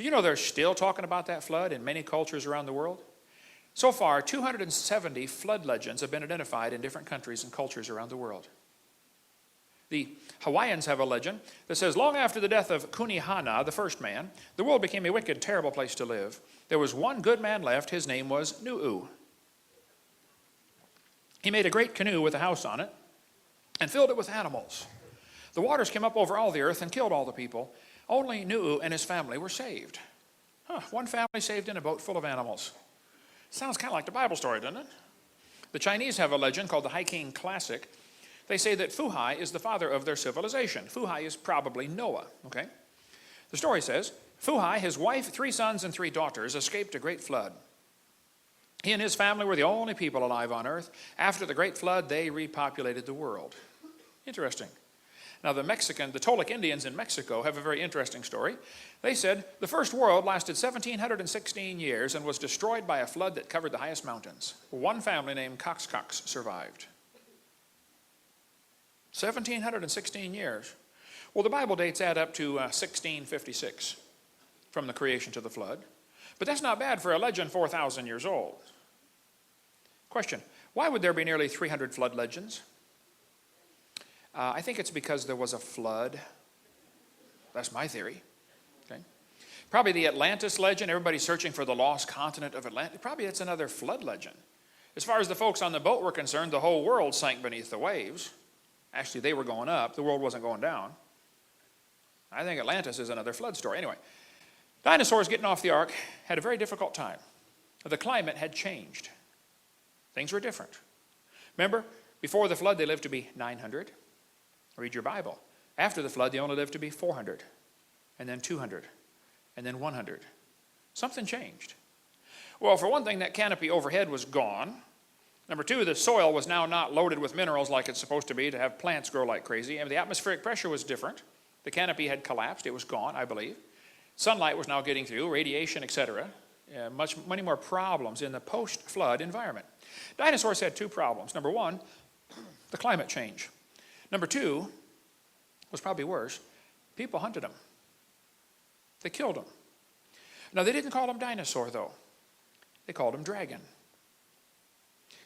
Do you know they're still talking about that flood in many cultures around the world? So far, 270 flood legends have been identified in different countries and cultures around the world. The Hawaiians have a legend that says, long after the death of Kunihana, the first man, the world became a wicked, terrible place to live. There was one good man left. His name was Nu'u. He made a great canoe with a house on it and filled it with animals. The waters came up over all the earth and killed all the people. Only Nu'u and his family were saved. One family saved in a boat full of animals. Sounds kind of like the Bible story, doesn't it? The Chinese have a legend called the Hiking Classic. They say that Fuhai is the father of their civilization. Fuhai is probably Noah, okay? The story says, Fuhai, his wife, 3 sons, and 3 daughters escaped a great flood. He and his family were the only people alive on earth. After the great flood, they repopulated the world. Interesting. Now, the Toltec Indians in Mexico have a very interesting story. They said the first world lasted 1,716 years and was destroyed by a flood that covered the highest mountains. One family named Coxcox survived. 1,716 years. Well, the Bible dates add up to 1656 from the creation to the flood. But that's not bad for a legend 4,000 years old. Question, why would there be nearly 300 flood legends? I think it's because there was a flood. That's my theory. Okay. Probably the Atlantis legend, everybody's searching for the lost continent of Atlantis. Probably it's another flood legend. As far as the folks on the boat were concerned, the whole world sank beneath the waves. Actually, they were going up. The world wasn't going down. I think Atlantis is another flood story. Anyway, dinosaurs getting off the ark had a very difficult time. The climate had changed. Things were different. Remember, before the flood, they lived to be 900. Read your Bible. After the flood, they only lived to be 400, and then 200, and then 100. Something changed. Well, for one thing, that canopy overhead was gone. Number 2, the soil was now not loaded with minerals like it's supposed to be to have plants grow like crazy. And the atmospheric pressure was different. The canopy had collapsed. It was gone, I believe. Sunlight was now getting through, radiation, etc. Many more problems in the post-flood environment. Dinosaurs had 2 problems. Number 1, the climate change. Number 2, was probably worse, people hunted them. They killed them. Now, they didn't call them dinosaur, though. They called them dragon.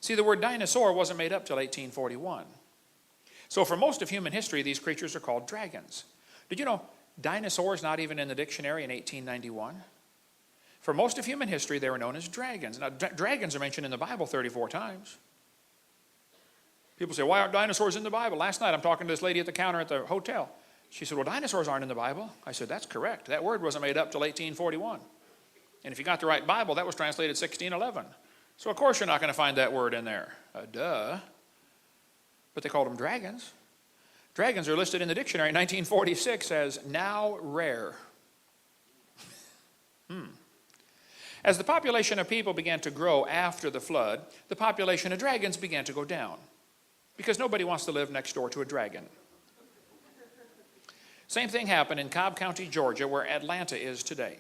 See, the word dinosaur wasn't made up till 1841. So for most of human history, these creatures are called dragons. Did you know dinosaurs not even in the dictionary in 1891? For most of human history, they were known as dragons. Now, dragons are mentioned in the Bible 34 times. People say, why aren't dinosaurs in the Bible? Last night I'm talking to this lady at the counter at the hotel. She said, well, dinosaurs aren't in the Bible. I said, that's correct. That word wasn't made up till 1841. And if you got the right Bible, that was translated 1611. So of course you're not going to find that word in there. Duh. But they called them dragons. Dragons are listed in the dictionary in 1946 as now rare. As the population of people began to grow after the flood, the population of dragons began to go down. Because nobody wants to live next door to a dragon. Same thing happened in Cobb County, Georgia, where Atlanta is today.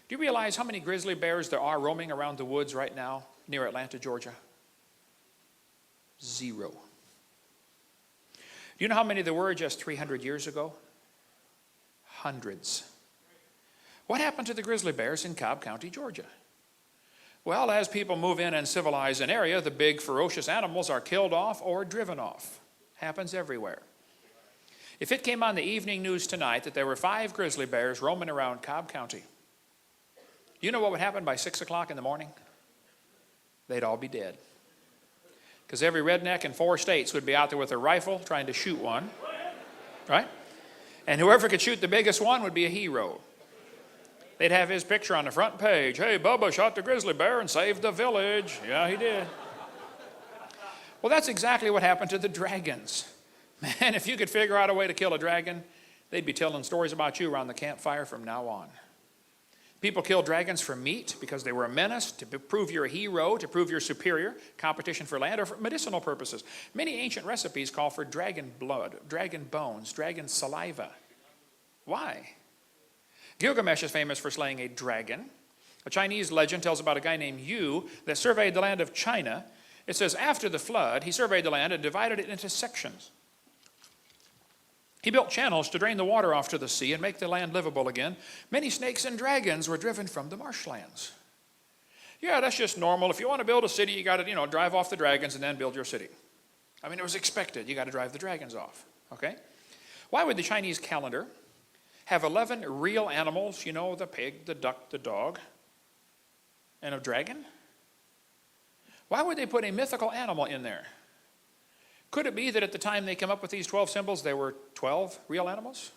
Do you realize how many grizzly bears there are roaming around the woods right now near Atlanta, Georgia? 0. Do you know how many there were just 300 years ago? Hundreds. What happened to the grizzly bears in Cobb County, Georgia? Well, as people move in and civilize an area, the big ferocious animals are killed off or driven off. Happens everywhere. If it came on the evening news tonight that there were 5 grizzly bears roaming around Cobb County, you know what would happen by 6 o'clock in the morning? They'd all be dead. Because every redneck in 4 states would be out there with a rifle trying to shoot one. Right? And whoever could shoot the biggest one would be a hero. They'd have his picture on the front page. Hey, Bubba shot the grizzly bear and saved the village. Yeah, he did. Well, that's exactly what happened to the dragons. Man, if you could figure out a way to kill a dragon, they'd be telling stories about you around the campfire from now on. People killed dragons for meat because they were a menace, to prove you're a hero, to prove you're superior, competition for land, or for medicinal purposes. Many ancient recipes call for dragon blood, dragon bones, dragon saliva. Why? Gilgamesh is famous for slaying a dragon. A Chinese legend tells about a guy named Yu that surveyed the land of China. It says after the flood, he surveyed the land and divided it into sections. He built channels to drain the water off to the sea and make the land livable again. Many snakes and dragons were driven from the marshlands. Yeah, that's just normal. If you want to build a city, you got to, drive off the dragons and then build your city. I mean, it was expected. You got to drive the dragons off. Okay? Why would the Chinese calendar have 11 real animals, the pig, the duck, the dog, and a dragon? Why would they put a mythical animal in there? Could it be that at the time they came up with these 12 symbols, there were 12 real animals?